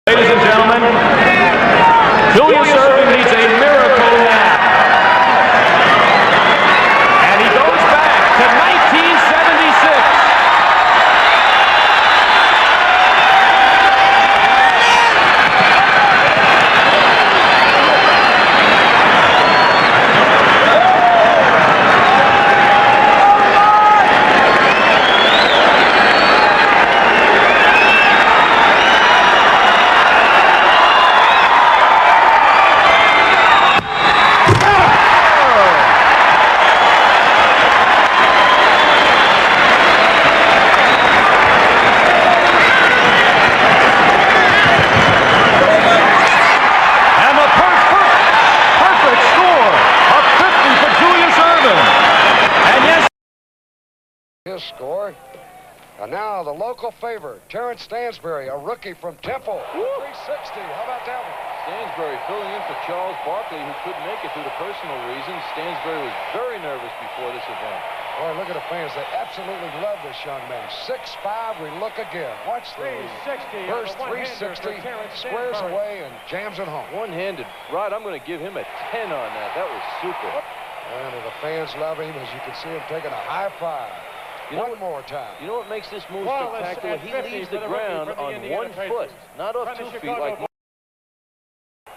Ladies and gentlemen, Julius Erving needs a miracle nap. And he goes back to 1976. His score. And now the local favorite, Terrence Stansbury, a rookie from Temple. 360. How about that one? Stansbury filling in for Charles Barkley, who couldn't make it due to personal reasons. Stansbury was very nervous before this event. Boy, look at the fans. They absolutely love this young man. 6'5", we look again. Watch the first 360, squares away and jams it home. One-handed. Rod, I'm going to give him a 10 on that. That was super. And the fans love him, as you can see him taking a high five. One more time. You know what makes this move spectacular? He leaves the ground on 1 foot, not off 2 feet like...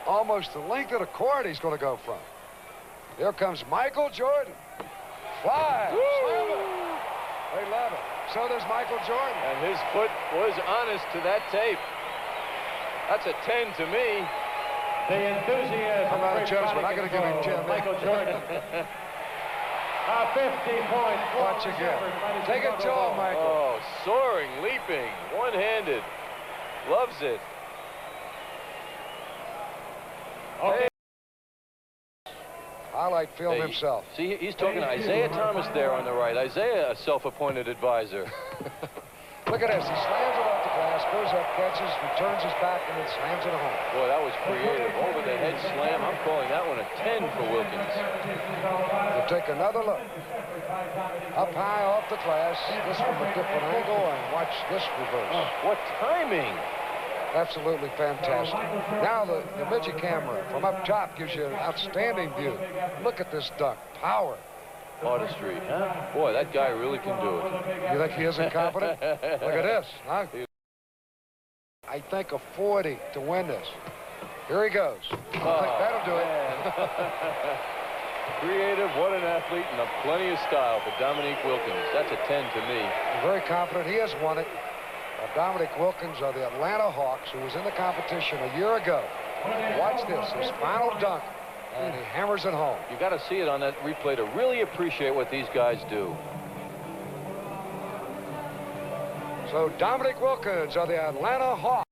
Almost the length of the court he's going to go from. Here comes Michael Jordan. Fly. Slam it. They love it. So does Michael Jordan. And his foot was honest to that tape. That's a 10 to me. The enthusiasm. I'm not a judgment. I got to give him 10. Michael Jordan. A 50-point. Watch again. Take it tall, Michael. Oh, soaring, leaping, one-handed. Loves it. Okay. Highlight film himself. See, he's talking to Isaiah Thomas there on the right. Isaiah, a self-appointed advisor. Look at this. He slams it off the glass, goes up, catches, returns his back, and then slams it home. Boy, that was creative. Over the head slam. I'm calling that one a 10 for Wilkins. We'll take another look. Up high off the glass. This from a different angle, and watch this reverse. Oh, what timing. Absolutely fantastic. Now the midget camera from up top gives you an outstanding view. Look at this dunk. Power. Artistry, huh? Boy, that guy really can do it. You think he isn't confident? Look at this, huh? I think a 40 to win this. Here he goes. I think that'll do it. Creative, what an athlete, and plenty of style for Dominique Wilkins. That's a 10 to me. I'm very confident he has won it. Dominique Wilkins of the Atlanta Hawks, who was in the competition a year ago. Watch this, his final dunk. And he hammers it home. You got to see it on that replay to really appreciate what these guys do. So Dominique Wilkins of the Atlanta Hawks.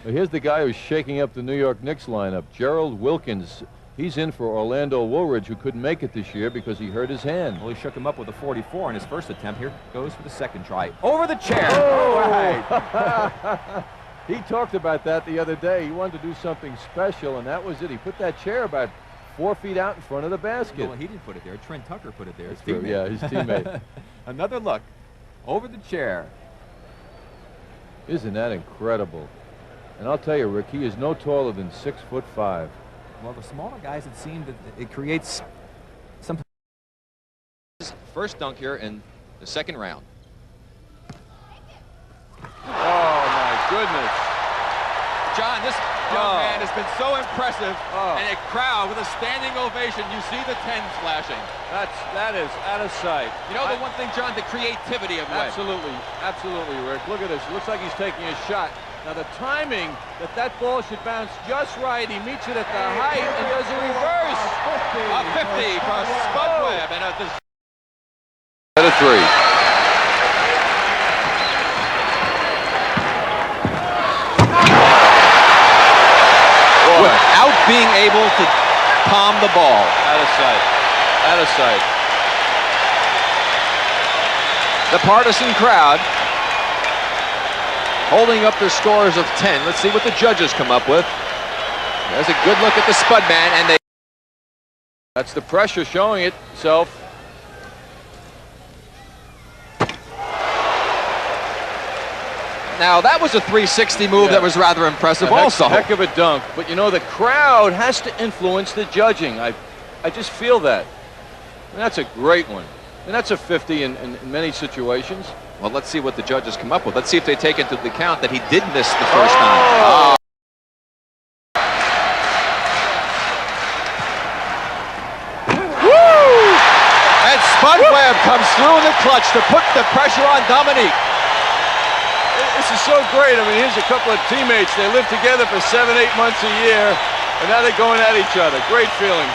Here's the guy who's shaking up the New York Knicks lineup, Gerald Wilkins. He's in for Orlando Woolridge, who couldn't make it this year because he hurt his hand. Well, he shook him up with a 44 in his first attempt. Here goes for the second try. Over the chair. Oh! Right. He talked about that the other day. He wanted to do something special, and that was it. He put that chair about 4 feet out in front of the basket. Well, he didn't put it there. Trent Tucker put it there. His teammate. Yeah, his teammate. Another look. Over the chair. Isn't that incredible? And I'll tell you, Rick, he is no taller than 6'5". Well, the smaller guys, it seemed that it creates some... First dunk here in the second round. Oh, my goodness. John, this young man has been so impressive, and a crowd with a standing ovation. You see the 10s flashing. That is out of sight. You know the one thing, John, the creativity of Webb. Absolutely, Rick. Look at this. It looks like he's taking a shot. Now the timing that ball should bounce just right. He meets it at the height and does a reverse. A 50 for Spud Webb, and a 3. Without being able to palm the ball. Out of sight. Out of sight. The partisan crowd holding up their scores of 10. Let's see what the judges come up with. There's a good look at the Spud man, and they... That's the pressure showing itself. Now, that was a 360 move that was rather impressive also. Heck of a dunk. But, you know, the crowd has to influence the judging. I just feel that. And that's a great one. And that's a 50 in many situations. Well, let's see what the judges come up with. Let's see if they take into account that he did miss the first time. And Spud Webb comes through in the clutch to put the pressure on Dominique. This is so great. I mean, here's a couple of teammates. They live together for 7-8 months a year, and now they're going at each other. Great feeling.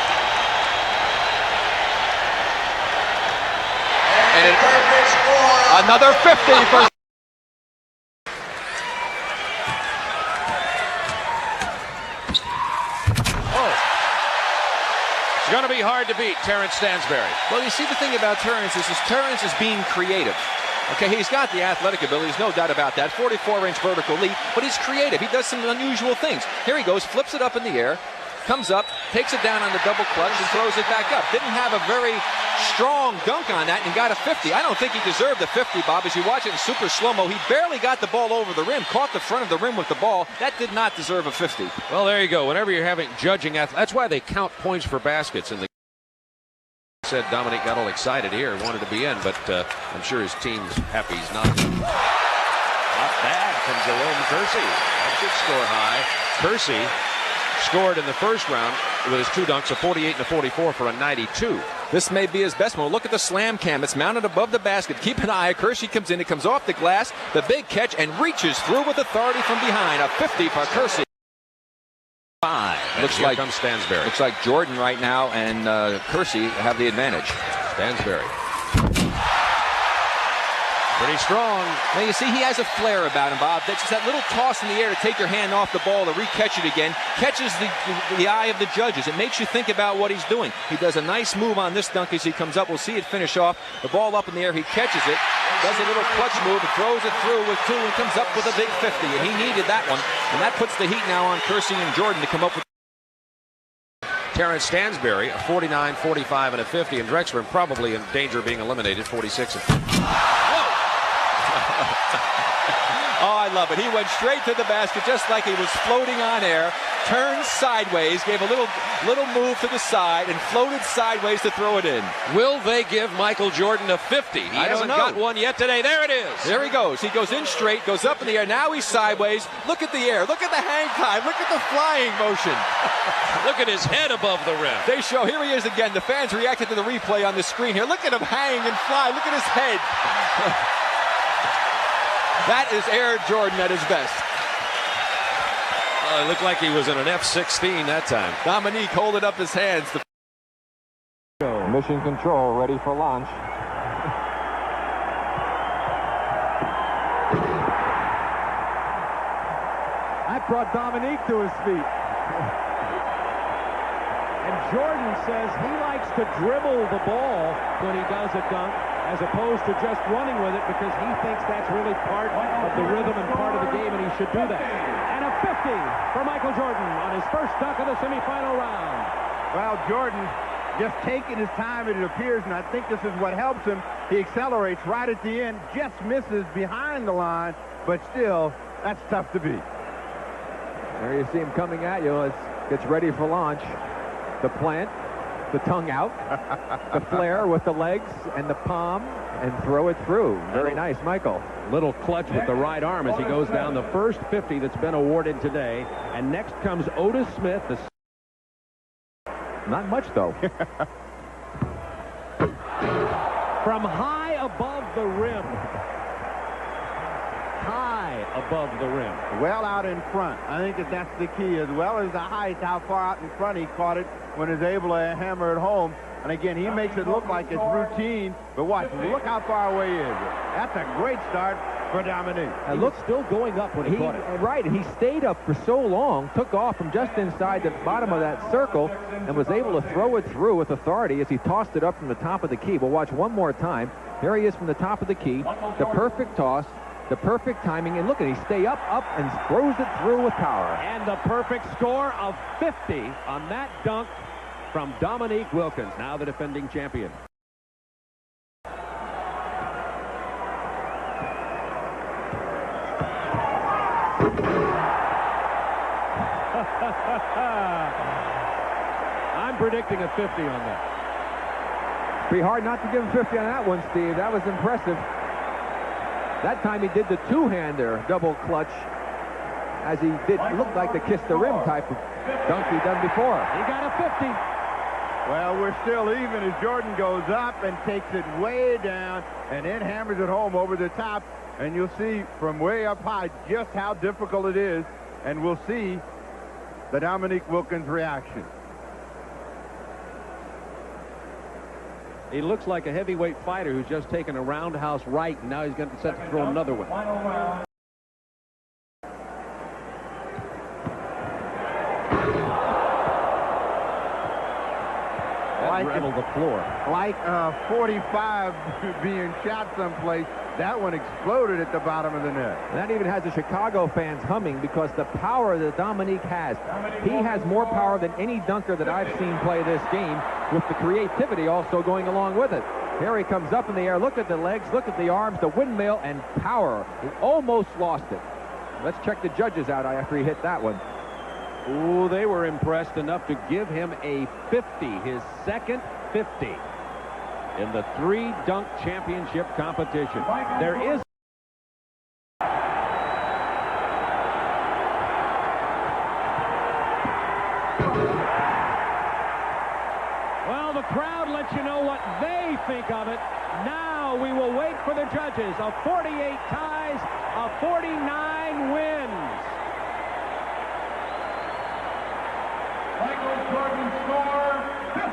And another 50 for... It's going to be hard to beat Terrence Stansbury. Well, you see, the thing about Terrence is Terrence is being creative. Okay, he's got the athletic abilities, no doubt about that. 44-inch vertical leap, but he's creative. He does some unusual things. Here he goes, flips it up in the air, comes up, takes it down on the double clutch, and throws it back up. Didn't have a very strong dunk on that and got a 50. I don't think he deserved a 50, Bob. As you watch it in super slow-mo, he barely got the ball over the rim, caught the front of the rim with the ball. That did not deserve a 50. Well, there you go. Whenever you're having judging, that's why they count points for baskets. And the said Dominique got all excited here, wanted to be in, but I'm sure his team's happy he's not. Not bad from Jerome Kersey. That should score high. Kersey scored in the first round with his 2 dunks, a 48 and a 44 for a 92. This may be his best one. Look at the slam cam. It's mounted above the basket. Keep an eye. Kersey comes in. It comes off the glass. The big catch and reaches through with authority from behind. A 50 for Kersey. 5. Looks like comes Stansbury. Looks like Jordan right now and Kersey have the advantage. Stansbury. Pretty strong. Now you see he has a flair about him, Bob. That's just that little toss in the air to take your hand off the ball to re-catch it again. Catches the eye of the judges. It makes you think about what he's doing. He does a nice move on this dunk as he comes up. We'll see it finish off. The ball up in the air. He catches it. Does a little clutch move. Throws it through with 2 and comes up with a big 50. And he needed that one. And that puts the heat now on Kersey and Jordan to come up with. Terrence Stansbury, a 49, 45, and a 50. And Drexler probably in danger of being eliminated, 46. Oh, I love it. He went straight to the basket just like he was floating on air, turned sideways, gave a little move to the side, and floated sideways to throw it in. Will they give Michael Jordan a 50? He hasn't got one yet today. There it is. There he goes. He goes in straight, goes up in the air. Now he's sideways. Look at the air. Look at the hang time. Look at the flying motion. Look at his head above the rim. They show, here he is again. The fans reacted to the replay on the screen here. Look at him hang and fly. Look at his head. That is Air Jordan at his best. It looked like he was in an F-16 that time. Dominique holding up his hands. Mission control ready for launch. That brought Dominique to his feet. And Jordan says he likes to dribble the ball when he does a dunk, as opposed to just running with it, because he thinks that's really part of the rhythm and part of the game, and he should do that. And a 50 for Michael Jordan on his first dunk of the semifinal round. Well, Jordan just taking his time, it appears, and I think this is what helps him. He accelerates right at the end, just misses behind the line, but still, that's tough to beat. There you see him coming at you. Gets ready for launch. The plant, the tongue out, the flare with the legs and the palm, and throw it through. Very nice, Michael. Little clutch with the right arm as he goes down the first 50 that's been awarded today. And next comes Otis Smith. Not much, though. From high above the rim. High above the rim. Well out in front. I think that's the key, as well as the height, how far out in front he caught it when he's able to hammer it home. And again, he makes it look like it's routine, but watch, look how far away he is. That's a great start for Dominique. And look, still going up when he caught it. Right, and he stayed up for so long, took off from just inside the bottom of that circle, and was able to throw it through with authority as he tossed it up from the top of the key. We'll watch one more time. Here he is from the top of the key, the perfect toss, the perfect timing, and look at he stay up, and throws it through with power. And the perfect score of 50 on that dunk from Dominique Wilkins, now the defending champion. I'm predicting a 50 on that. Pretty hard not to give him 50 on that one, Steve. That was impressive. That time he did the two-hander double clutch, as he did look like the kiss the rim type of dunk he done before. He got a 50. Well, we're still even as Jordan goes up and takes it way down and then hammers it home over the top. And you'll see from way up high just how difficult it is. And we'll see the Dominique Wilkins reaction. He looks like a heavyweight fighter who's just taken a roundhouse right, and now he's going to set to throw another one. Rattled the floor. Like 45 being shot someplace. That one exploded at the bottom of the net. That even has the Chicago fans humming because the power that Dominique has. He has more power than any dunker that I've seen play this game, with the creativity also going along with it. Here he comes up in the air. Look at the legs, look at the arms, the windmill, and power. He almost lost it. Let's check the judges out after he hit that one. Ooh, they were impressed enough to give him a 50, his second 50 in the 3-dunk championship competition. There is well, the crowd lets you know what they think of it. Now we will wait for the judges. A 48 ties, a 49 wins. Michael Jordan score 50.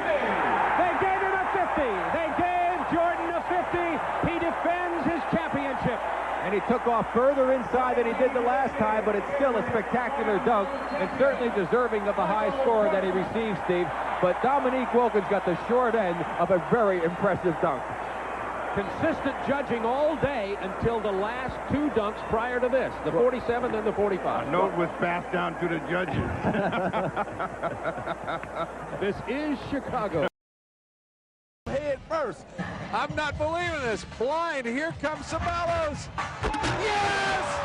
They gave him a 50. They gave Jordan a 50. He defends his championship. And he took off further inside than he did the last time, but it's still a spectacular dunk and certainly deserving of the high score that he received, Steve. But Dominique Wilkins got the short end of a very impressive dunk. Consistent judging all day until the last 2 dunks prior to this, the 47 and the 45. A note was passed down to the judges. This is Chicago. Head first. I'm not believing this. Blind. Here comes Ceballos. Yes!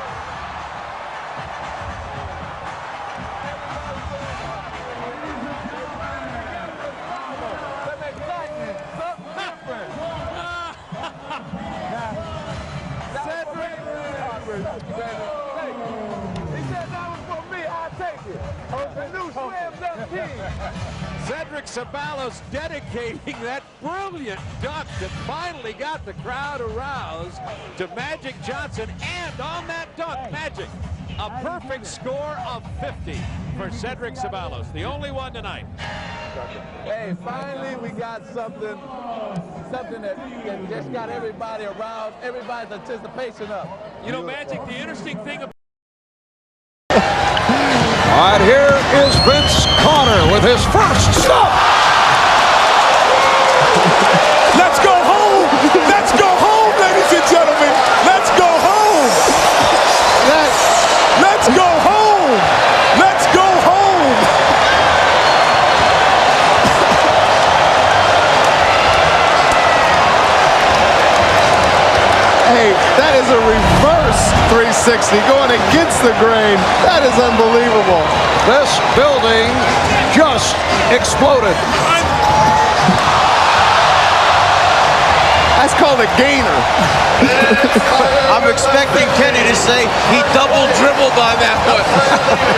Cedric Ceballos dedicating that brilliant dunk that finally got the crowd aroused to Magic Johnson, and on that dunk, Magic, a perfect score of 50 for Cedric Ceballos, the only one tonight. Hey, finally we got something that just got everybody aroused, everybody's anticipation up. You know, Magic, the interesting thing about All right, here is Vince Carter with his first stop. Let's go home. Let's go home, ladies and gentlemen. Let's go home. Let's go home. Let's go home. Hey, that is a reverse 360 going against the grain. That is unbelievable. This building just exploded. That's called a gainer. I'm expecting Kenny to say he double dribbled on that one.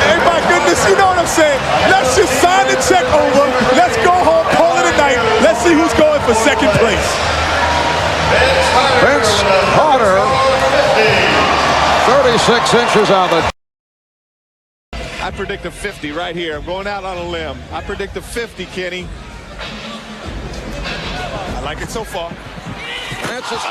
Hey, my goodness, you know what I'm saying? Let's just sign the check over. Let's go home, call it a night. Let's see who's going for second place. Vince Carter, 36 inches on the... I predict a 50 right here. I'm going out on a limb. I predict a 50, Kenny. I like it so far. Francis.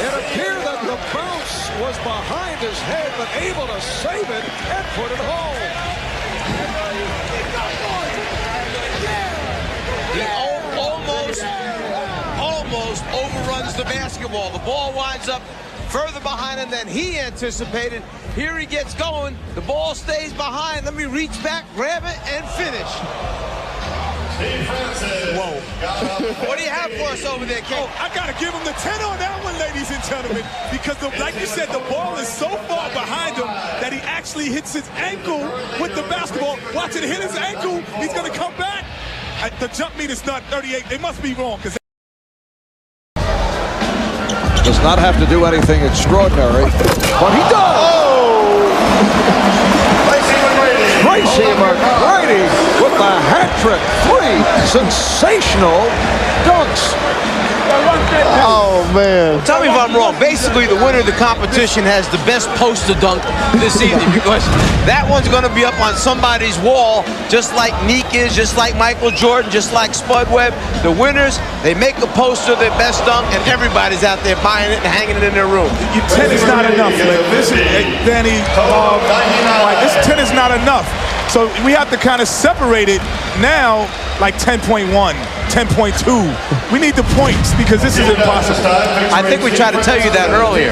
It appeared that the bounce was behind his head, but able to save it and put it home. He almost overruns the basketball. The ball winds up further behind him than he anticipated. Here he gets going. The ball stays behind. Let me reach back, grab it, and finish. Whoa. What do you have for us over there, Ken? Oh, I got to give him the 10 on that one, ladies gentlemen, because like you said, the ball is so far behind him that he actually hits his ankle with the basketball. Watch it hit his ankle. He's going to come back. The jump meter's not 38. They must be wrong. Does not have to do anything extraordinary, but he does. Oh! Tracy McGrady with the hat trick. 3 sensational dunks. Oh, man. Tell me if I'm wrong. Basically, the winner of the competition has the best poster dunk this evening because that one's going to be up on somebody's wall, just like Neek is, just like Michael Jordan, just like Spud Webb. The winners, they make a poster of their best dunk, and everybody's out there buying it and hanging it in their room. 10 is not enough. This is, Danny, this 10 is not enough. So we have to kind of separate it now, like 10.1, 10.2. We need the points because this is impossible. I think we tried to tell you that earlier.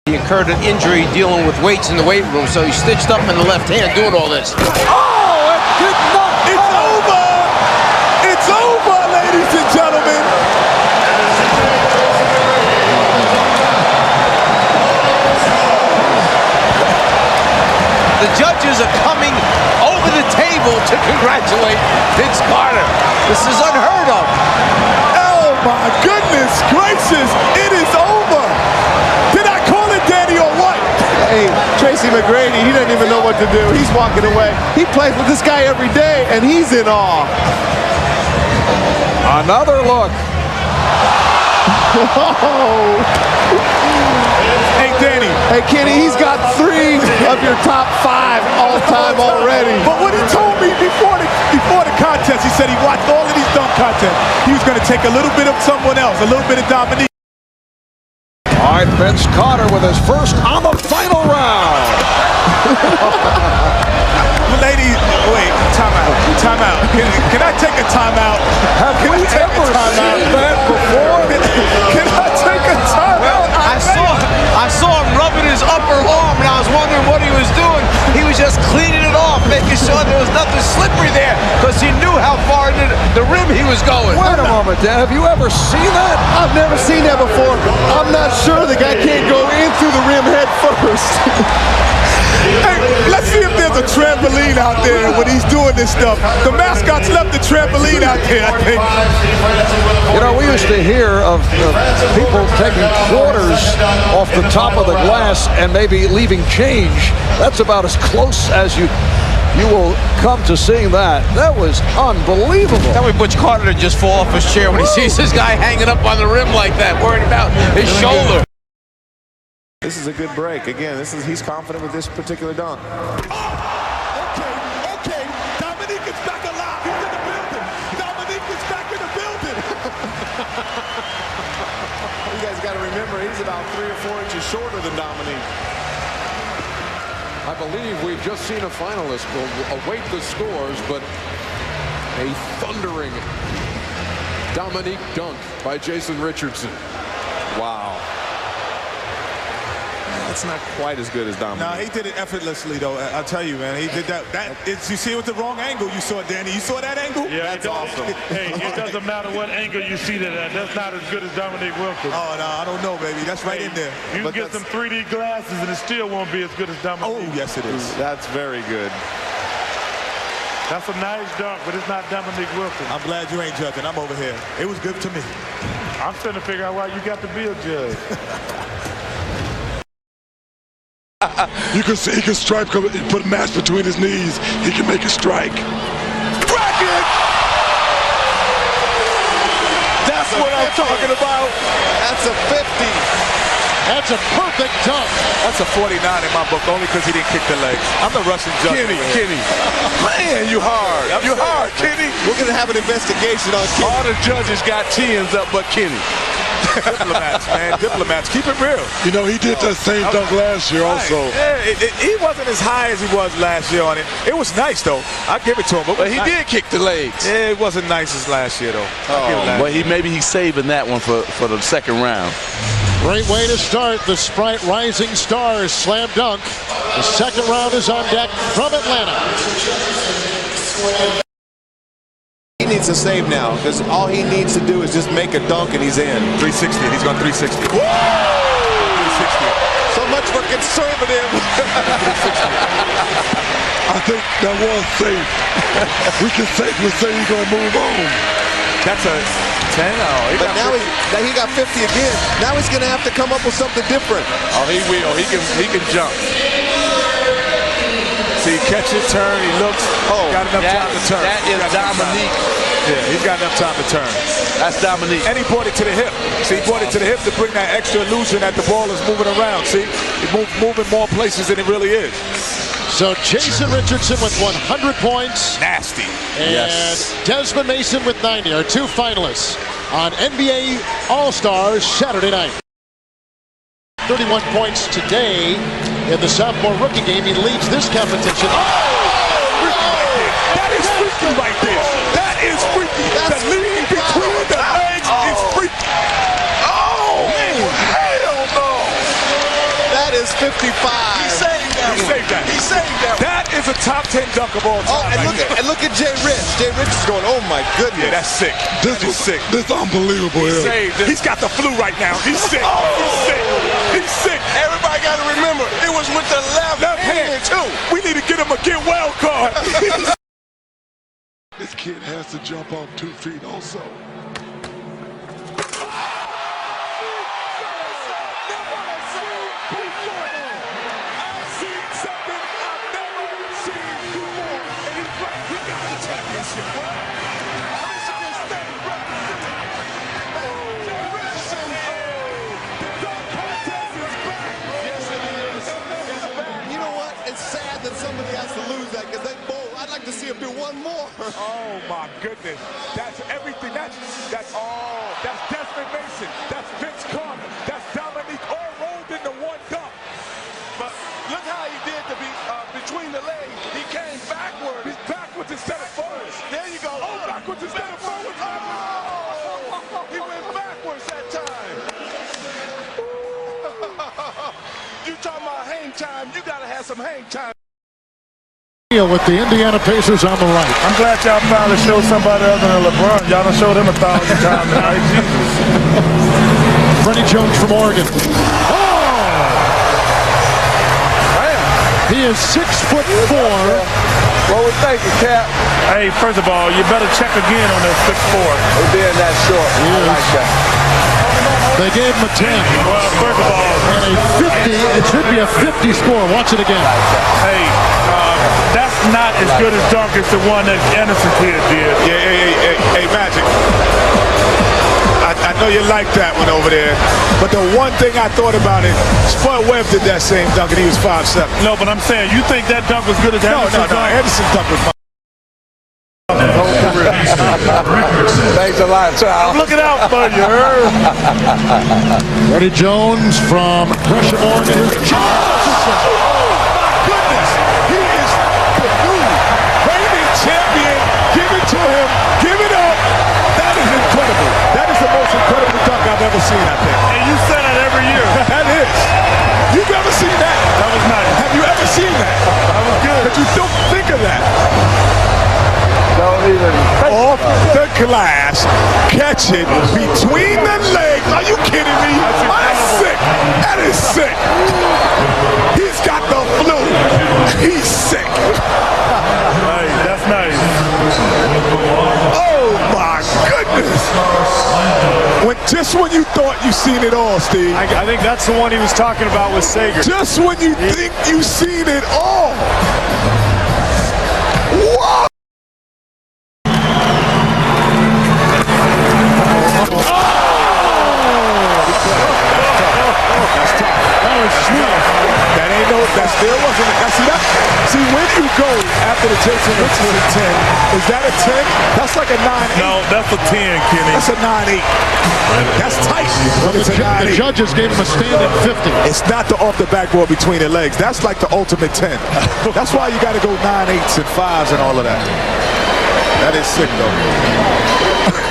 He incurred an injury dealing with weights in the weight room, so he's stitched up in the left hand doing all this. Oh, it's over! It's over, ladies and gentlemen! The judges are coming over the table to congratulate Vince Carter. This is unheard of. Oh my goodness gracious, it is over. Did I call it, Danny, or what? Hey, Tracy McGrady, he doesn't even know what to do. He's walking away. He plays with this guy every day, and he's in awe. Another look. Hey, Danny. Hey, Kenny, he's got 3 of your top 5 all-time already. But what he told me before the contest, he said he watched all of these dunk contests. He was going to take a little bit of someone else, a little bit of Dominique. All right, Vince Carter with his first on the final round. Ladies, wait, timeout. Can I take a timeout? Have we ever seen that before? Can I take a timeout? I saw him rubbing his upper arm, and I was wondering what he was doing. He was just cleaning it off, making sure there was nothing slippery there, because he knew how far into the rim he was going. Wait a moment, Dan. Have you ever seen that? I've never seen that before. I'm not sure the guy can't go in through the rim head first. Hey, let's see if there's a trampoline out there when he's doing this stuff. The mascots left the trampoline out there, I think. You know, we used to hear of people taking quarters off the top of the glass and maybe leaving change. That's about as close as you will come to seeing that. That was unbelievable. Tell me Butch Carter to just fall off his chair when he sees this guy hanging up on the rim like that, worried about his shoulder. This is a good break. Again, he's confident with this particular dunk. Okay. Dominique is back alive. He's in the building. Dominique is back in the building. You guys got to remember, he's about 3 or 4 inches shorter than Dominique. I believe we've just seen a finalist. We'll await the scores, but a thundering Dominique dunk by Jason Richardson. Wow. That's not quite as good as Dominique. No, he did it effortlessly, though. I'll tell you, man. He did that. You see it with the wrong angle. You saw it, Danny. You saw that angle? Yeah, that's awesome. Hey, it doesn't matter what angle you see that at. That's not as good as Dominique Wilkins. Oh, no, I don't know, baby. That's right in there. You can get some 3D glasses, and it still won't be as good as Dominique. Oh, yes, it is. That's very good. That's a nice dunk, but it's not Dominique Wilkins. I'm glad you ain't judging. I'm over here. It was good to me. I'm trying to figure out why you got to be a judge. You can see he can strike, put a match between his knees. He can make a strike. Bracket! That's what I'm talking about. That's a 50. That's a perfect dunk. That's a 49 in my book, only because he didn't kick the legs. I'm the Russian judge. Kenny. Man, you hard. You hard, Kenny. We're going to have an investigation on Kenny. All the judges got 10s up but Kenny. Diplomats, man. Diplomats. Keep it real. You know, he did that same dunk last year also. Yeah, he wasn't as high as he was last year on it. It was nice, though. I'll give it to him. But he did kick the legs. Yeah, it wasn't nice as last year, though. Well, maybe he's saving that one for the second round. Great way to start the Sprite Rising Stars slam dunk. The second round is on deck from Atlanta. He needs to save now because all he needs to do is just make a dunk and he's in. 360. He's going 360. Woo! 360. So much for conservative. I think that was safe. We can safely say he's going to move on. That's a 10. Oh, but now he got 50 again. Now he's going to have to come up with something different. Oh, he will. He can jump. See, catch it, turn, he looks. Oh, got enough time to turn. That is Dominique. Yeah, he's got enough time to turn. That's Dominique. And he brought it to the hip. See, he brought it to the hip to bring that extra illusion that the ball is moving around. See, it's moving more places than it really is. So Jason Richardson with 100 points. Nasty. And Desmond Mason with 90 are two finalists on NBA All-Stars Saturday night. 31 points today in the sophomore rookie game. He leads this competition. That is freaky right there. That is freaky. The lead between the legs is freaky. Oh, man. Hell no. That is 55. He saved that. He saved that. That is a top 10 dunk of all time. Oh, and look at Jay Rich. Jay Rich is going, oh my goodness. Yeah, that's sick. This is sick. This is unbelievable. He's got the flu right now. He's sick. He's sick. He's sick. Everybody got to remember, it was with the left hand too. We need to get him a get well card. This kid has to jump off 2 feet also. To see him do one more. Oh my goodness. That's everything. That's Desmond Mason. That's Vince Carter. That's Dominique all rolled into one dunk. But look how he did to be between the legs. He came backwards. He's backwards instead of forwards. There you go. Oh, backwards instead of forwards. Oh! He went backwards that time. You talking about hang time? You gotta have some hang time. With the Indiana Pacers on the right. I'm glad y'all finally showed somebody other than LeBron. Y'all done showed him 1,000 times tonight. Jesus. Freddie Jones from Oregon. Oh! He is 6'4". What we thinking, Cap? Hey, first of all, you better check again on that 6'4". We're being that short. I like that. They gave him a 10. Well, first of all, and a 50. It should be a 50 score. Watch it again. Hey, that's not as good as dunk as the one that Anderson kid did. Yeah, hey, Magic. I know you like that one over there, but the one thing I thought about it, Spud Webb did that same dunk and he was 5'7". No, but I'm saying, you think that dunk was good as Anderson's dunk? No, Anderson's dunk was fine. Thanks a lot, Charles. I'm looking out for you. Freddie Jones from Gresham, Oregon. Goodness, he is the new reigning champion. Give it to him. Give it up. That is incredible. That is the most incredible dunk I've ever seen, I think. And you say that every year. That is. You've ever seen that? That was nice. Have you ever seen that? That was good. But you don't think of that. Don't even off the glass, catch it between the legs. Are you kidding me? That's sick. That is sick. He's got the flu. He's sick. Hey, that's nice. Oh my goodness. Just when you thought you seen it all, Steve. I think that's the one he was talking about with Sager. Just when you think you seen it all. Whoa. That still wasn't. See, when you go after the Jason Richardson 10, is that a 10? That's like a 9-8. No, that's a 10, Kenny. That's a 9-8. That's tight. It's a 9-8. The judges gave him a standing 50. It's not the off the backboard between the legs. That's like the ultimate 10. That's why you got to go 9-8s and 5s and all of that. That is sick, though.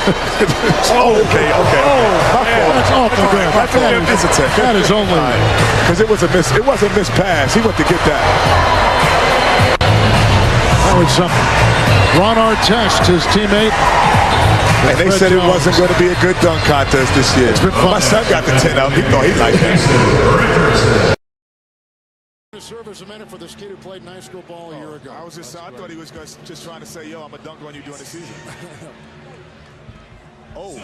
Okay. That's off the ground. That is only because it was a miss. It was a miss pass. He went to get that. That was something. Ron Artest, his teammate. And they said it wasn't going to be a good dunk contest this year. My son got the 10 out. He thought he liked that. Serve as a minute for this kid who played high school ball a year ago. I thought he was just trying to say, yo, I'm a dunk on you during the season. Oh. Okay,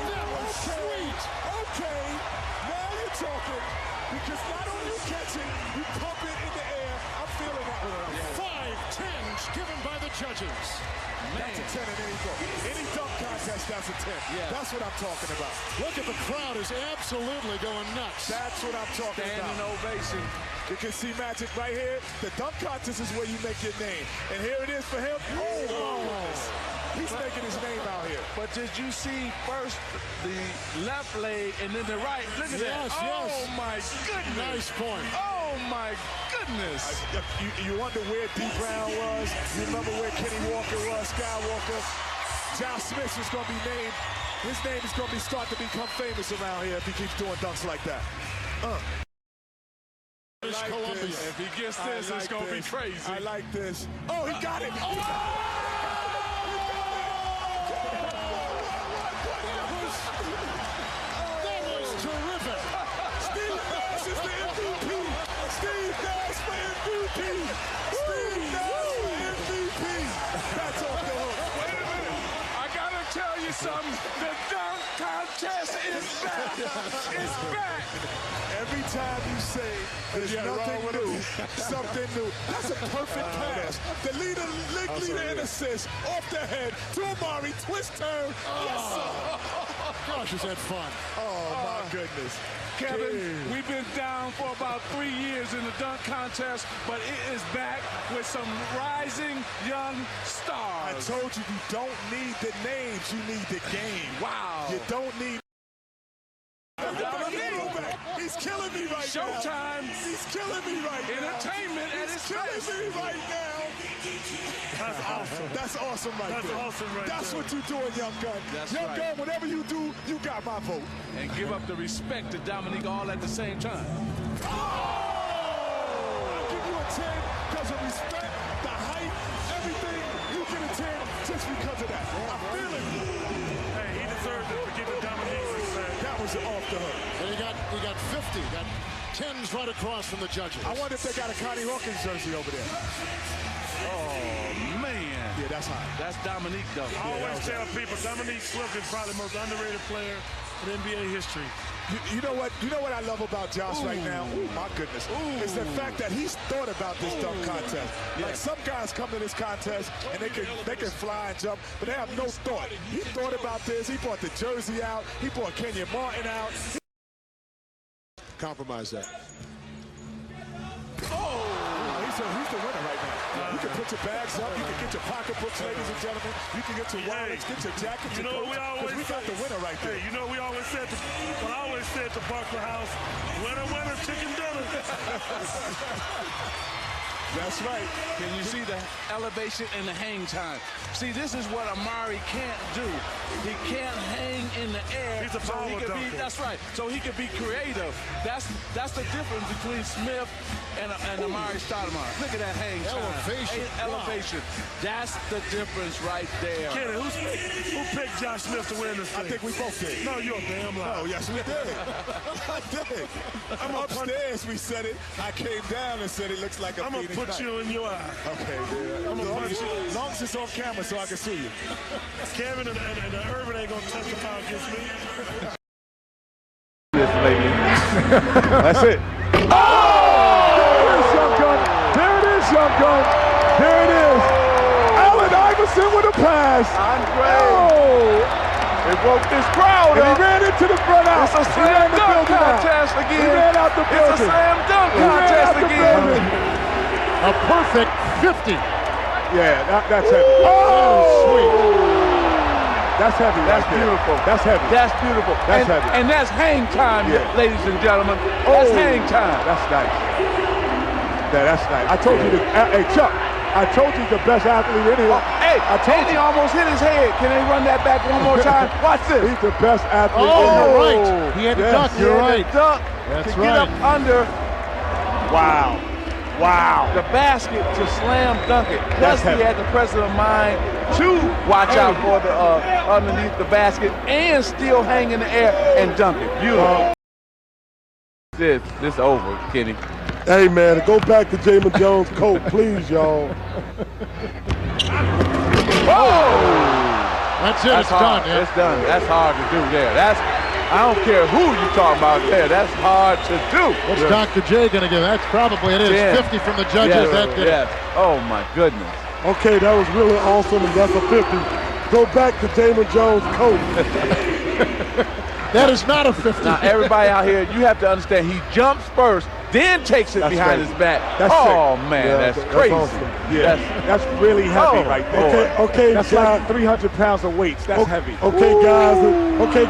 that was sweet. Okay, now you're talking. Because not only you catch it, you pump it in the air. I'm feeling that one. 5 10s given by the judges. That's a 10 in any dunk contest, that's a 10. Yeah. That's what I'm talking about. Look at the crowd is absolutely going nuts. That's what I'm talking about. Standing ovation. You can see Magic right here. The dunk contest is where you make your name. And here it is for him. Oh. He's making his name out here. But did you see first the left leg and then the right? Look at that. Yes. Oh, my goodness. Nice point. Oh, my goodness. You wonder where D. Brown was. You remember where Kenny Walker was, Skywalker. Josh Smith is going to be named. His name is going to start to become famous around here if he keeps doing dunks like that. Columbia. If he gets this, it's going to be crazy. I like this. Oh, he got it. Something. The dunk contest is back. It's back. Every time you say there's nothing new, something new. That's a perfect pass. The league leader in assists off the head to Amar'e, twist turn. Yes, sir. Gosh, is that fun? Oh, my goodness. Kevin, we've been down for about 3 years in the dunk contest, but it is back with some rising young stars. I told you, you don't need the names, you need the game. Wow. You don't need... He's killing me right now. Showtime. He's killing me right now. Entertainment at its best. He's killing me right now. That's awesome. That's awesome right there. That's awesome right there. That's what you're doing, Young Gun. Young Gun, whatever you do, you got my vote. And give up the respect to Dominique all at the same time. I'll give you a 10 because of respect, the height, everything. You get a 10 just because of that. I feel it. Hey, he deserved it for giving Dominique respect. That was off the hook. And he got 50. Got 10s right across from the judges. I wonder if they got a Connie Hawkins jersey over there. Oh, man. Yeah, that's hot. That's Dominique, though. I always tell people Dominique Wilkins probably the most underrated player in NBA history. You know what I love about Josh right now? Oh my goodness. It's the fact that he's thought about this dunk contest. Like some guys come to this contest and they can fly and jump, but they have no thought. He thought about this. He brought the jersey out. He brought Kenyon Martin out. Compromise that. He's the winner right now. You can put your bags up. You can get your pocketbooks, ladies and gentlemen. You can get your wallets, get your jackets. You know what we always we got the winner right there. Hey, you know we always said to Barker House, winner, winner, chicken dinner. That's right. Can you see the elevation and the hang time? See, this is what Amar'e can't do. He can't hang in the air. He's a power dunker. That's right. So he can be creative. That's the difference between Smith and Amar'e Stoudemire. Look at that hang time. Elevation. Wow. That's the difference right there. Kenny, who picked Josh Smith to win this thing? I think we both did. No, you're a damn liar. Oh, yes, we did. I did. I'm upstairs, we said it. I came down and said it looks like a Phoenix Put you in your eye. Okay, man. I'm gonna punch you. As long as it's on camera so I can see you. Kevin and Erving ain't gonna testify against me. Yes, lady. That's it. Oh! There it is, Young Gun. There it is, Young Gun. There it is. Allen Iverson with a pass. Andre. Oh! It woke this crowd up. He ran into the front out. It's a slam dunk contest again. He ran out the building. It's a slam dunk contest again. A perfect 50. Yeah, that's heavy. Oh, sweet. That's heavy. That's beautiful. That's heavy. That's beautiful. That's heavy. And that's hang time, ladies and gentlemen. That's hang time. That's nice. Yeah, that's nice. I told you, hey, Chuck, I told you the best athlete anyway. I told you. He almost hit his head. Can they run that back one more time? Watch this. He's the best athlete. Oh, you're right. He had to duck. You're right. Duck. That's to right. Get up under. Wow. Wow. The basket to slam dunk it. Plus he had the presence of mind to watch out for the underneath the basket and still hang in the air and dunk it. Beautiful. This over, Kenny. Hey, man, go back to Jamin Jones' coat, please, y'all. That's it. It's done. Yeah. It's done. That's hard to do there. I don't care who you talk about there. That's hard to do. What's Dr. J going to give? That's probably it is. 50 from the judges. Yes. Oh, my goodness. Okay, that was really awesome, and that's a 50. Go back to Jamin Jones' coat. That is not a 50. Now, everybody out here, you have to understand, he jumps first, then takes it behind his back. Man, that's crazy. Awesome. Yeah, that's really heavy right there. Okay, that's like 300 pounds of weights. That's heavy. Okay,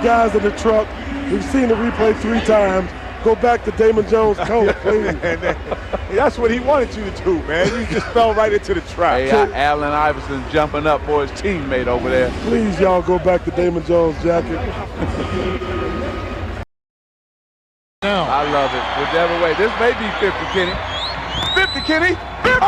guys in the truck, we've seen the replay 3 times. Go back to Damon Jones' coat, please. That's what he wanted you to do, man. You just fell right into the trap. Hey, Allen Iverson jumping up for his teammate over there. Please, y'all, go back to Damon Jones' jacket. No. I love it. Whichever way. This may be 50, Kenny. 50, Kenny. 50!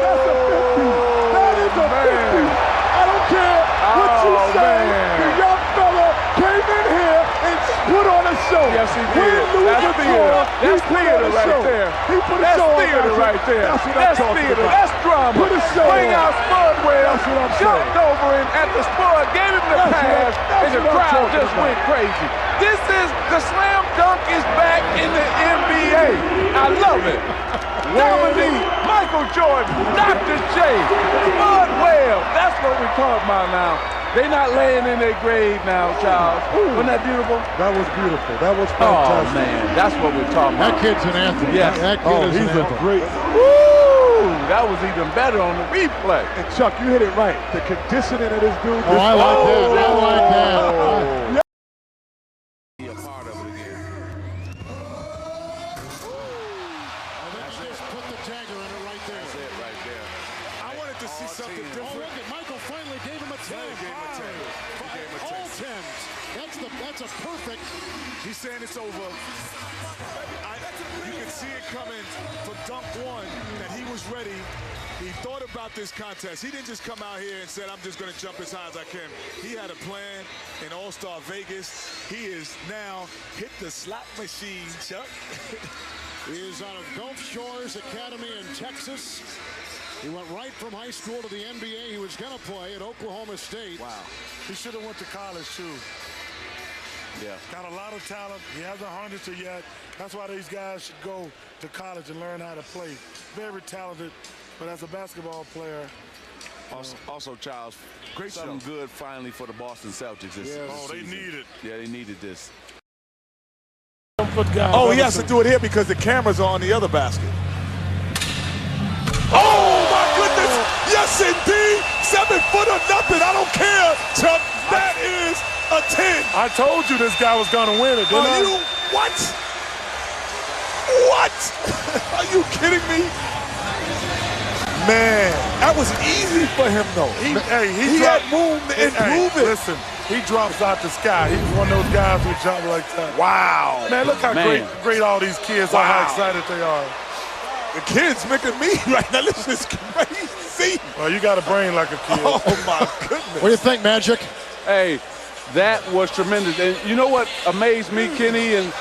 That's a 50. That is a 50. I don't care what you say. The young fella came in here and put on a show. Yes, he did. That's theater. That's theater right there. He put a That's show theater on right there. That's theater. That's drama. Put a show Bring on. out Spud Webb. That's what I'm Jumped saying. over him at the Spud, gave him the pass, and the crowd just went crazy. This is the slam dunk is back in the NBA. I love it. Dominique, Michael Jordan, Dr. J, Spud Webb. That's what we're talking about now. They're not laying in their grave now, Charles. Wasn't that beautiful? That was beautiful. That was fantastic. Oh, man. That's what we're talking about. That kid's an anthem. Yes. That kid is he's an a anthem. great. Woo! That was even better on the replay. And Chuck, you hit it right. The conditioning of this dude. Oh, I like that. I like that. That's a perfect. He's saying it's over. You can see it coming from dunk one that he was ready. He thought about this contest. He didn't just come out here and said, I'm just going to jump as high as I can. He had a plan in All-Star Vegas. He is now hit the slot machine, Chuck. He is out of Gulf Shores Academy in Texas. He went right from high school to the NBA. He was going to play at Oklahoma State. Wow. He should have went to college, too. Yeah. Got a lot of talent. He hasn't harnessed it yet. That's why these guys should go to college and learn how to play. Very talented, but as a basketball player. Also, Charles, something good finally for the Boston Celtics this season. They need it. Yeah, they needed this. Oh, he has to do it here because the cameras are on the other basket. Oh, my goodness. Yes, indeed. 7 foot or nothing. I don't care, Chuck. That is a 10. I told you this guy was going to win it, didn't I? What? What? Are you kidding me? Man, that was easy for him, though. He had room to improve it. Listen, he drops out the sky. He's one of those guys who jump like that. Wow. Man, look how great all these kids are, how excited they are. The kid's making me right now. This is crazy. Well, you got a brain like a kid. Oh, my goodness. What do you think, Magic? Hey, that was tremendous. And you know what amazed me, Kenny, and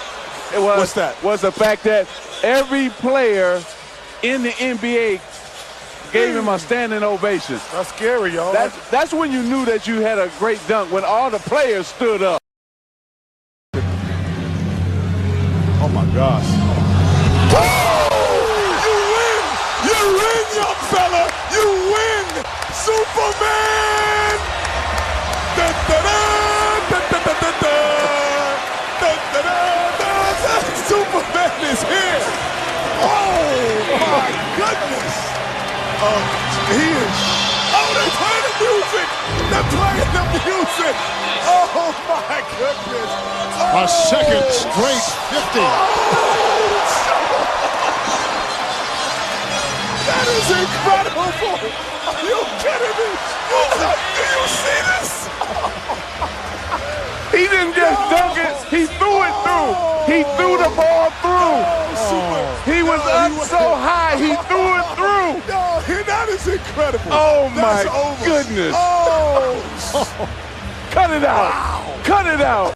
it was, what's that? Was the fact that every player in the NBA gave him a standing ovation. That's scary, y'all. That's when you knew that you had a great dunk, when all the players stood up. Oh, my gosh. You win, young fella. You win. Superman. Da, da, da, da, da, da, da, da. Da, da, da, da. Superman is here. Oh, my goodness. He is. Oh, they're playing the music. They're playing the music. Oh, my goodness. A second straight 50. That is incredible. Are you kidding me? Do you see this? He didn't just dunk it. He threw it through. He threw the ball through. He threw it through. Yo, that is incredible. Oh, That's my over. goodness. Oh. Cut it out. Wow. Cut it out.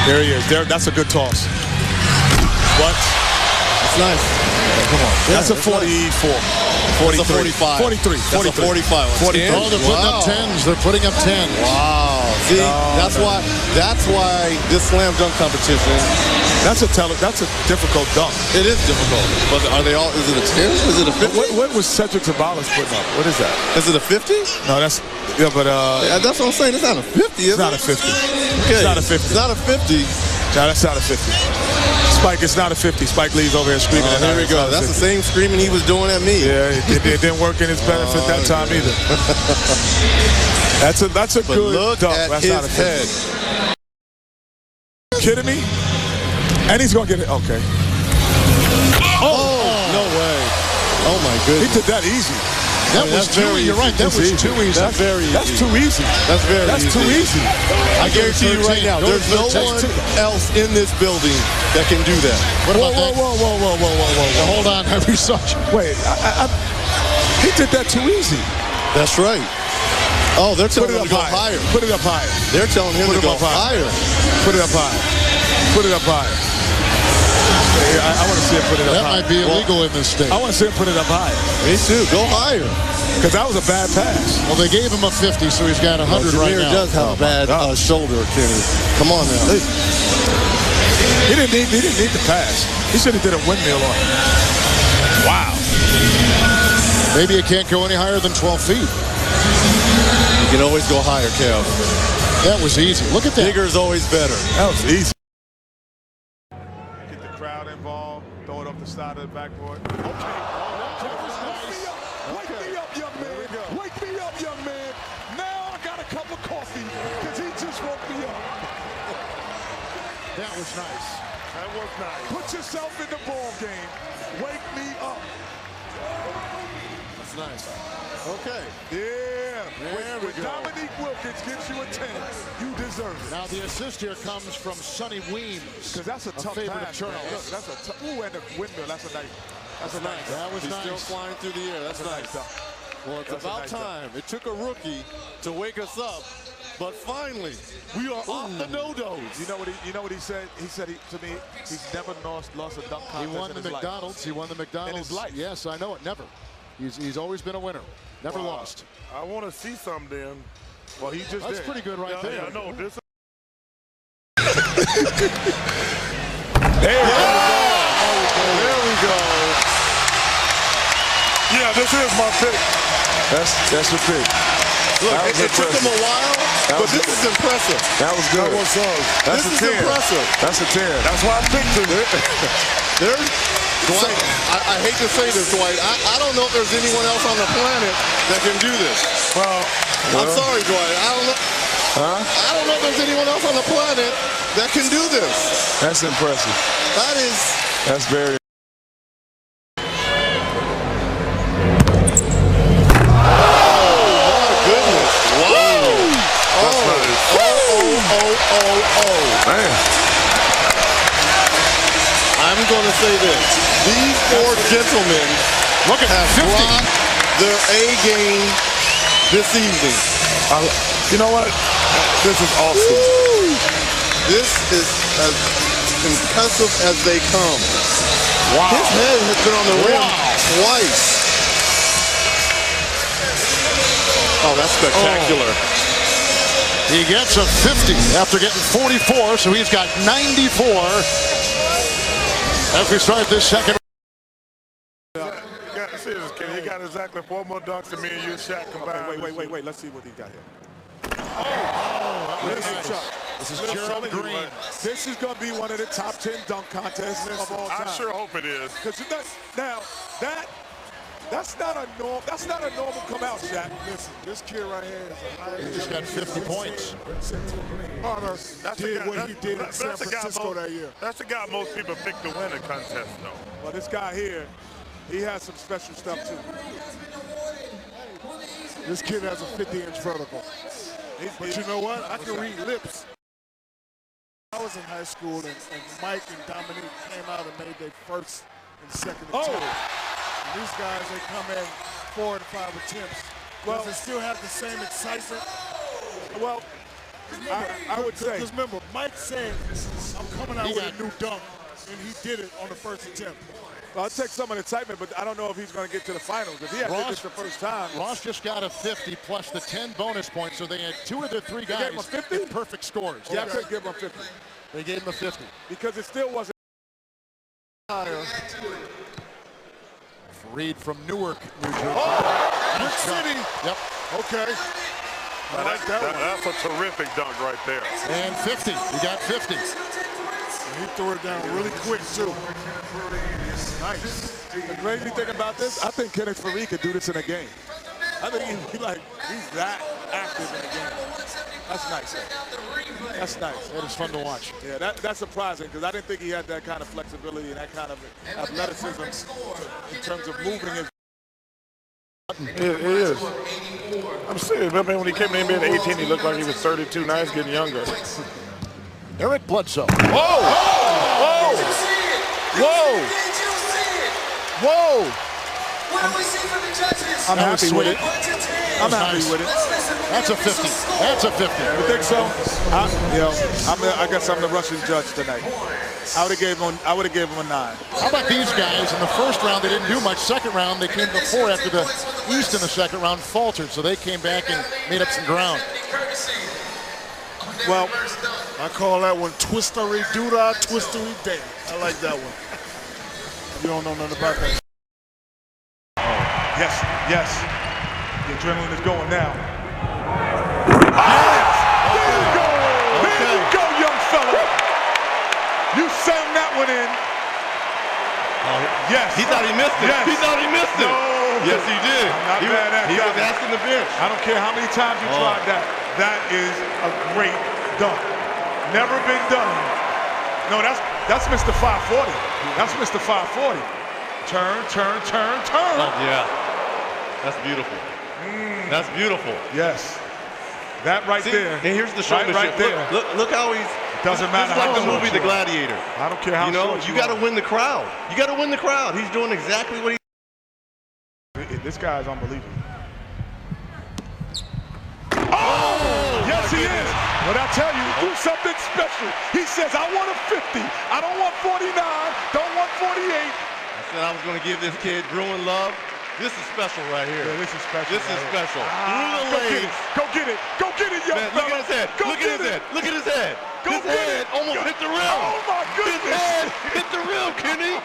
There he is. That's a good toss. What? It's nice. Yeah, come on. That's a 44. 43. That's a 45. 43. That's a 45. 43. Oh, they're putting up 10s. They're putting up 10s. Wow. See, that's why this slam dunk competition. That's a difficult dunk. It is difficult. But are they all? Is it a 10? Is it a 50? What was Cedric Ceballos putting up? What is that? Is it a 50? No, that's that's what I'm saying. It's not a 50. Is it's not a 50. Okay. It's not a 50. It's not a 50. No, that's not a 50. Spike, it's not a 50. Spike Lee's over here screaming. Here we go. That's the same screaming he was doing at me. Yeah, it didn't work in his benefit that time either. That's a but good look dunk. at That's his not a 50. head. You kidding me? And he's gonna get it. Okay. Oh, no way. Oh my goodness. He did that easy. That was too easy. You're right. That was too easy. That's very easy. That's too easy. That's too easy. I guarantee you right now, there's no one else in this building that can do that. What about that? Whoa. Hold on. I researched. Wait, he did that too easy. That's right. Oh, they're telling him to go higher. Put it up higher. They're telling him to go higher. Put it up higher. Put it up higher. I want to see him put it up higher. That might be illegal in this state. I want to see him put it up higher. Me too. Go higher. Because that was a bad pass. Well, they gave him a 50, so he's got 100 right now. Does have a bad shoulder, Kenny. Come on now. He didn't need the pass. He should have did a windmill on him. Wow. Maybe it can't go any higher than 12 feet. You can always go higher, Kev. That was easy. Look at that. Bigger is always better. That was easy. Get the crowd involved. Throw it up the side of the backboard. Okay. Wake me up, young man. Wake me up, young man. Now I got a cup of coffee because he just woke me up. That was nice. That was nice. Put yourself in the ball game. Wake me up. That's nice. Okay. Yeah. There we go. Dominique Wilkins gives you a 10. You deserve it. Now the assist here comes from Sonny Weems. Because that's a tough pass. Look, that's a tough. Ooh, and the windmill. That's a nice. That's a nice. That was He's nice. still flying through the air. That's nice. Well, it's about time. It took a rookie to wake us up, but finally we are off the no-dos. You know what he said? He said to me, he's never lost a dunk contest. He won the McDonald's. Life. He won the McDonald's in his life. Yes, I know it. Never. He's always been a winner. Never lost. I want to see some then. Well, he just That's did. pretty good right there. Yeah, no, this. There we go. Yeah, this is my pick. That's the pick. Look, it took him a while, but this is impressive. That was good. This is impressive. That's a 10. That's why I picked him. Dwight, I hate to say this, Dwight. I don't know if there's anyone else on the planet that can do this. Well, I'm sorry, Dwight. I don't know. I don't know if there's anyone else on the planet that can do this. That's impressive. That's very. Man. I'm going to say this. These four gentlemen have brought their A game this evening. You know what? This is awesome. Woo! This is as impressive as they come. Wow. His head has been on the rim twice. Oh, that's spectacular. He gets a 50 after getting 44, so he's got 94 as we start this second. He got exactly 4 more dunks than me and you and Shaq combined. Wait. Let's see what he got here. This is Gerald Green. This is going to be one of the top 10 dunk contests of all time. I sure hope it is. Because now that's not a normal come out, Shaq. Listen, this kid right here is He's got 50 points. Did what he did in San Francisco that year. That's the guy most people pick to win a contest, though. Well, this guy here, he has some special stuff too. This kid has a 50-inch vertical. But you know what? I can read lips. I was in high school, and Mike and Dominique came out and made their first and second attempt. And these guys, they come in 4 to 5 attempts. Well, does it still have the same excitement? Well, I would say. Because remember, Mike said, I'm coming out with a new dunk, and he did it on the first attempt. Well, I'll take some of the excitement, but I don't know if he's going to get to the finals. If he had to this the first time. Ross just got a 50 plus the 10 bonus points, so they had 2 of their 3 guys gave him a 50? with perfect scores. Yeah, I could give him a 50. They gave him a 50. Because it still wasn't higher. Faried from Newark, New Jersey. Brick City. Yep. Okay. I like that one. That's a terrific dunk right there. And 50. He got 50. And he threw it down really quick, too. Nice. The crazy thing about this, I think Kenneth Faried could do this in a game. I think he's that active in a game. That's nice. That's nice. That is fun to watch. Yeah, that's surprising because I didn't think he had that kind of flexibility and that kind of athleticism in terms of moving his. It is. I'm serious. I mean, when he came in the NBA at 18, he looked like he was 32. Now he's getting younger. Eric Bledsoe. Whoa! Whoa! Whoa! Whoa! I'm happy with it. I'm happy with it. That's a 50. That's a 50. You think so? I guess I'm the Russian judge tonight. I would have gave him a 9. How about these guys? In the first round, they didn't do much. Second round, they came before after the East in the second round faltered, so they came back and made up some ground. Well, I call that one twistery doodah, twistery day. I like that one. You don't know nothing about that. Yes, yes. The adrenaline is going now. Yes! There you go! There you go, young fella! You sang that one in. Yes. He thought he missed it. Yes. He thought he missed it. No. Yes, he did. He was asking the bench. I don't care how many times you tried that. That is a great dunk. Never been done. No, that's Mr. 540. That's Mr. 540. Turn. Oh, yeah. That's beautiful. That's beautiful. Yes. That right there. And here's the showmanship. Right there. Look how he's. Doesn't matter. It's like how the movie The Gladiator. I don't care how you got to win the crowd. You got to win the crowd. He's doing exactly what he. This guy is unbelievable. Oh! Yes, he is. But I tell you, do something special. He says, I want a 50. I don't want 49. Don't want 48. I said I was going to give this kid Bruin love. This is special right here. Yeah, this is special. This is special. Through the legs. Go get it. Go get it, young man, look at his head. Look at his head. Look at his head. His head almost hit the rim. Oh, my goodness. His head hit the rim, Kenny.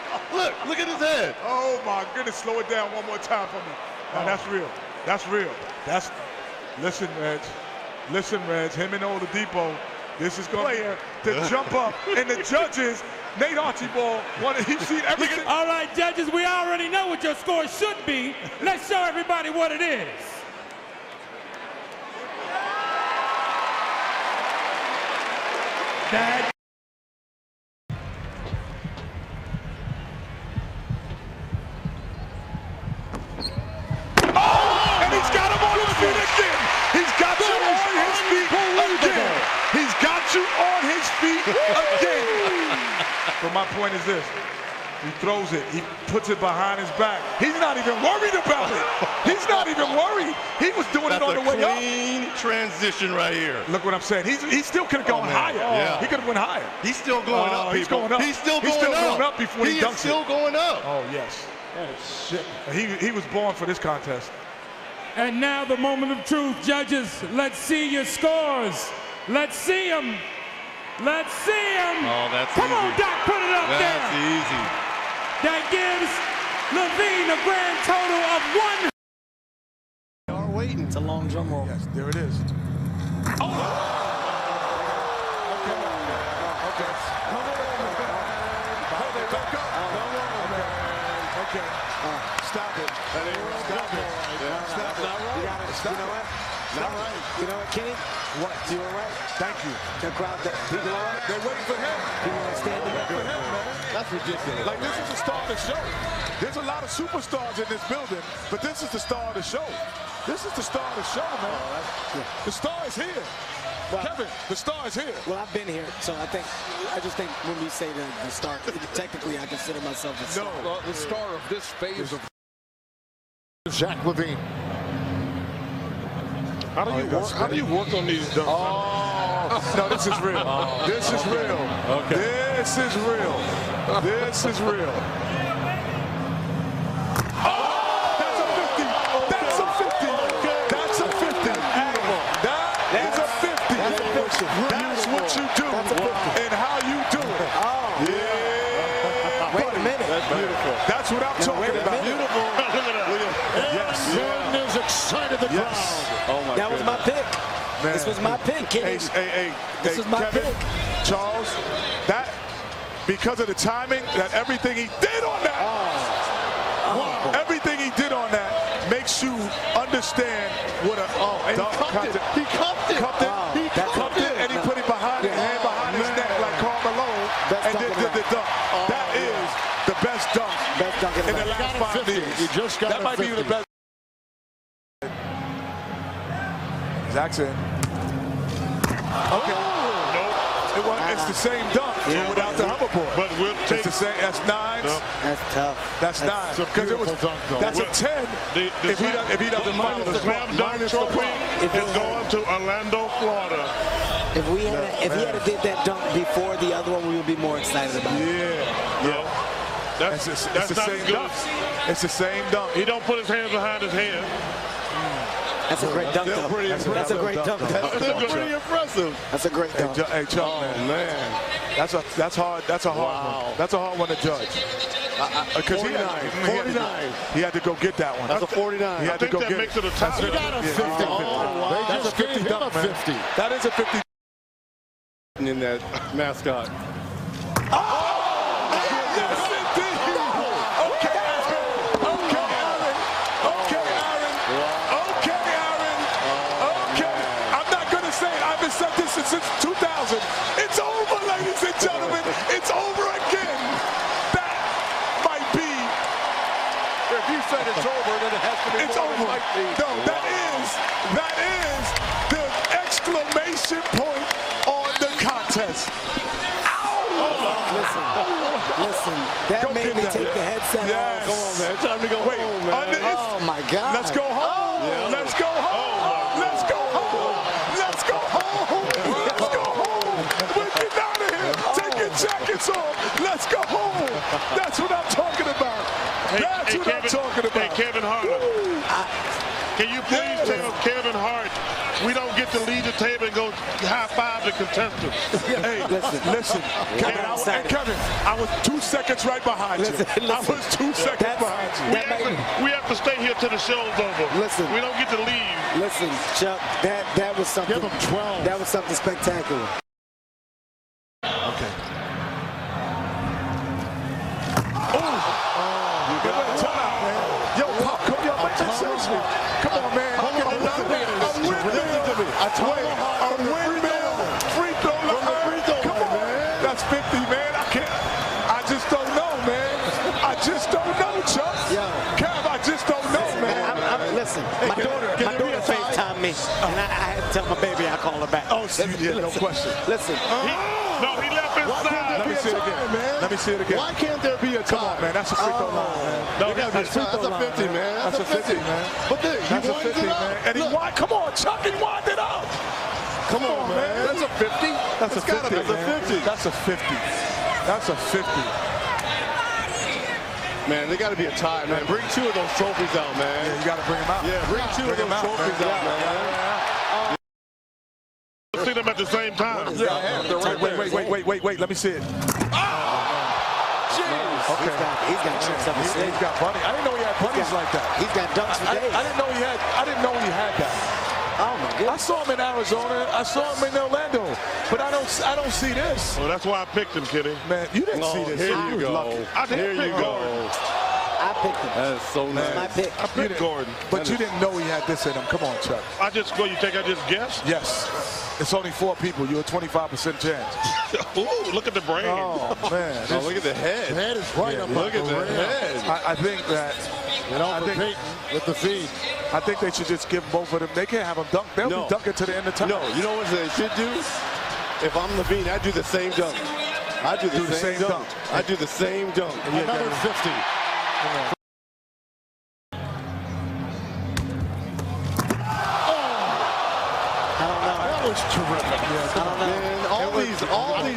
Look at his head. Oh, my goodness. Slow it down one more time for me. Now, that's real. That's real. Listen, Reg. Listen, Reg. Him and Oladipo. This is going to jump up. And the judges, Nate Archibald, he's seen everything. All right, judges, we already know what your score should be. Let's show everybody what it is. Dad. Oh! And he's got him on his feet again. He's got you on his feet again. He's got you on his feet again. But my point is this. He throws it. He puts it behind his back. He's not even worried about it. He's not even worried. He was doing it on the way up. That's a clean transition right here. Look what I'm saying. He still could have gone higher. Yeah. He could have went higher. He's still going up, He's going up. He's still going up before he dunks it. He's still going up. Oh, yes. He was born for this contest. And now the moment of truth, judges. Let's see your scores. Let's see them. Let's see them. Oh, that's Come easy. on, Doc, put it up there. That's easy. That gives LaVine a grand total of 1. They are waiting. It's a long drum roll. Yes, there it is. Oh! Okay. Stop it. Stop it. Stop it. You got it. You know what? Not right. You know what, Kenny? What? You all right? Thank you. The crowd, people all right? They're waiting for him. People are standing up for him, man. That's ridiculous. Like, this is the star of the show. There's a lot of superstars in this building, but this is the star of the show. This is the star of the show, man. The star is here. Well, Kevin, the star is here. Well, I've been here, so I just think when we say the star, technically I consider myself a star. No, the star of this phase of Zach LaVine. How do you work on these dunks? Oh, no, this is real. This is real. Okay. This is real. This is real. That's what you do and how you do it. Oh. Yeah. Wait a minute. That's beautiful. That's what I'm talking about. Beautiful. Look at that. Yes. Jordan is excited the crowd. Oh my That was my pick. Man. This was my pick, Kenny. This was my Kevin, pick. Charles, that, because of the timing, that everything he did on that, everything he did on that makes you understand what a dunk. He cuffed it. He cuffed it, and he put it behind his hand, behind his neck like Karl Malone, and did the dunk. That is the best dunk in the last 5 years. You just got that might be the best. Jackson. Okay. It's the same dunk without the hoverboard. But we'll take the same. That's 9. No. That's tough. That's 9. Because it was. That's a 10. If he doesn't mind the slam dunk trophy is going to Orlando, Florida. If he had did that dunk before the other one, we would be more excited about it. Yeah. That's the not same good. dunk. It's the same dunk. He don't put his hands behind his head. That's a great dunk, though. That's a great dunk. That's pretty impressive. That's a great dunk. Hey, Chuck, man. That's hard. That's a hard one. That's a hard one to judge. Because 49. He had to go get that one. That's a 49. He had to go get makes it a tie. He got a 50. That's a 50 dunk, man. 50. That is a 50. In that mascot. Since 2000. It's over, ladies and gentlemen. It's over again. That might be. If you said it's over, then it has to be. It's over. No, that is the exclamation point on the contest. Listen. That made me take the headset off. Come on, man. It's time to go home, man. Oh my God. Let's go home. Let's go home. Let's go home. Let's go home. Jackets on. Let's go home. That's what I'm talking about. That's what I'm talking about. Hey, Kevin Hart. Can you please tell Kevin Hart we don't get to leave the table and go high-five the contestants? Hey, listen. Kevin, I was 2 seconds right behind you. I was 2 seconds behind you. We have to stay here till the show's over. Listen. We don't get to leave. Listen, Chuck, that was something. Give him 12. That was something spectacular. Okay. Come on, man. A windmill. Free throw line. Come on, man. That's 50, man. I just don't know, man. I just don't know, Chuck. Kev, I just don't know, man. Listen, my daughter FaceTimed me, and I had to tell my baby I call her back. Oh, yeah, no question. Listen. He left his side. Let me see it again, man. Let me see it again. Why can't there be a tie? Come on, man. That's a free throw line, man. No, that's a 50, man. That's a 50, man. But then, that's a 50, man. And he won. Come on, Chuck. He wound it up. Come on, man. That's a 50. That's a 50. That's a 50. That's a 50. Man, they got to be a tie, man. Bring 2 of those trophies out, man. Yeah, you got to bring them out. Yeah, bring 2 of those trophies out, man. Let's see them at the same time. Wait. Let me see it. Okay. He's got tricks up his sleeve. He's got bunny. I didn't know he had bunnies like that. He's got dunks for days. I didn't know he had that. Oh my goodness. I saw him in Arizona. I saw him in Orlando. But I don't see this. Well, that's why I picked him, Kitty. Man, you didn't see this. Here you go. Here you go. I picked him. That is so nice. My pick. I picked Gordon. But you didn't know he had this in him. Come on, Chuck. You think I just guessed? Yes. It's only 4 people. You're a 25% chance. Ooh, look at the brain. Oh, man. Look at the head. The head is right up. Look at the head. I think that And over Peyton with the feed. I think they should just give both of them. They can't have them dunk. They'll be dunking to the end of time. No, you know what they should do? If I'm LaVine, I do the same dunk. I do the same dunk. I do the same dunk. Another 50. That was terrific. Man, all these,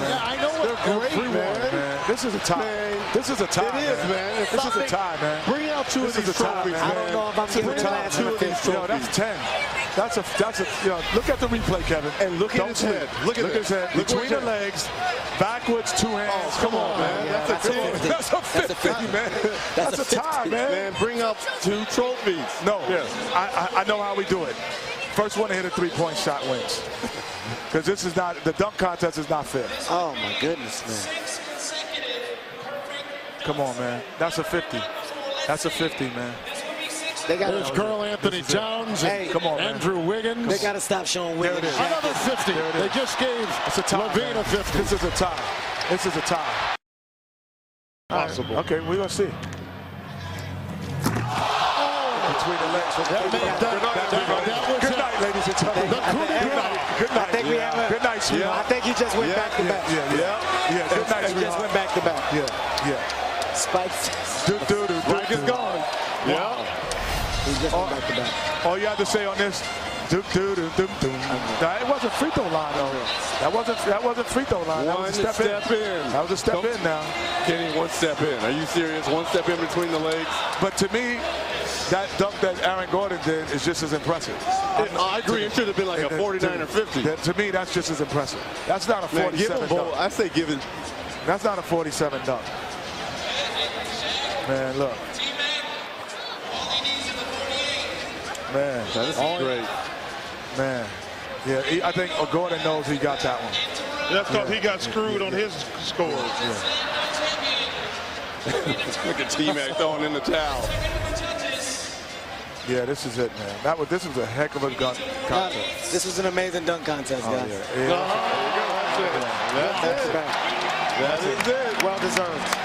I know they're great, man. This is a tie. This is a tie. It is, man. This is a tie, man. Bring out two of these trophies, man. I don't know if I'm giving the last one a fifth. Yo, that's 10. That's a. You know, look at the replay, Kevin. And look at his head. Look at his head. Between the legs, backwards, two hands. Oh, come on, man. Yeah, That's a 50, man. That's a tie, man. Man, bring out two trophies. No, I know how we do it. First one to hit a three-point shot wins. Because this is not, the dunk contest is not fair. Oh, my goodness, man. Come on, man. That's a 50. That's a 50, man. There's Karl Anthony Towns and come on, Andrew Wiggins. They got to stop showing Wiggins. Another 50. They just gave LaVine a 50. This is a tie. This is a tie. Possible. Okay, we're going to see. Between the legs. Good night, ladies and gentlemen. Good night. I think we have a, good night, sweetheart. I think he just went back to back. Yeah. Good night, He just went back to back. Yeah. Spikes. Mike is gone. Yeah. He just went back to back. All you have to say on this. Now, it wasn't free throw line though. That wasn't free throw line. That was a step in. That was a step in now. Kenny, one step in. Are you serious? One step in between the legs. But to me, that dunk that Aaron Gordon did is just as impressive. I agree. It should have been like a 49 or 50. To me, that's just as impressive. That's not a 47 dunk. I say give it. That's not a 47 dunk. Man, look. Man, this is great. Man, I think Gordon knows he got that one. That's because he got screwed on his scores. Look at T-Mac throwing in the towel. Yeah, this is it, man. This was a heck of a dunk contest. This was an amazing dunk contest, guys. That's it. That is it. Well deserved.